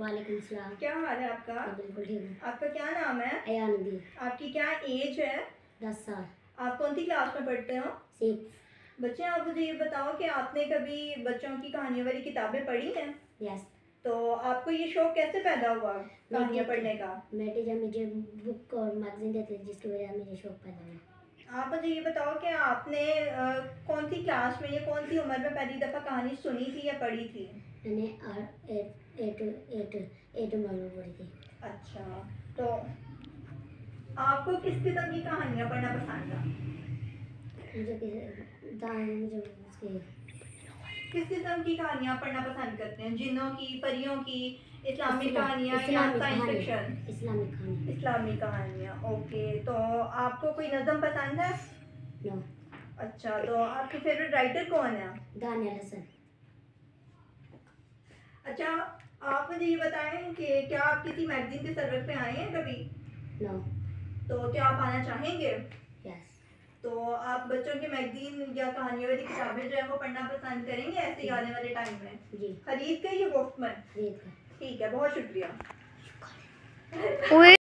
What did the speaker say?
वालेकुम सलाम। क्या हाल है आपका? बिल्कुल ठीक हूँ। आपका क्या नाम है? अयान नदी। आपकी क्या एज है? 10 साल। आप कौन सी क्लास में पढ़ते हो? 6। बच्चे, आप मुझे ये बताओ कि आपने कभी बच्चों की कहानियों वाली किताबें पढ़ी हैं? यस। तो आपको ये शौक कैसे पैदा हुआ कहानियाँ पढ़ने का? मेरे टीचर मुझे बुक और मैगजीन देते थे, जिसकी वजह से मुझे शौक पैदा हुआ। आप मुझे ये बताओ कि आपने कौन सी क्लास में या कौन सी उम्र में पहली दफ़ा कहानी सुनी थी या पढ़ी थी? मैंने 8 उम्र में पढ़ी थी। अच्छा, तो आपको किस किस्म की कहानियाँ पढ़ना पसंद है? मुझे उसके किस किस्म की कहानियाँ पढ़ना पसंद करते हैं? जिन्नों की, परियों की, इस्लामिक कहानियाँ या साइंस फिक्शन? इस्लामिक कहानियाँ। ओके, तो आपको कोई नज़म पसंद है? नो। अच्छा, तो आपकी फेवरेट राइटर कौन है? दानियल हसन। अच्छा, आप मुझे ये बताएं कि क्या आप किसी मैगजीन के सर्वर पे आए हैं कभी? नो। तो क्या आप आना चाहेंगे? यस। तो आप बच्चों की मैगजीन या कहानियों वाली किताबें जो है वो पढ़ना पसंद करेंगे ऐसे ही आने वाले टाइम में? जी। खरीद कर या मुफ्त में? खरीद कर। ठीक है, बहुत शुक्रिया।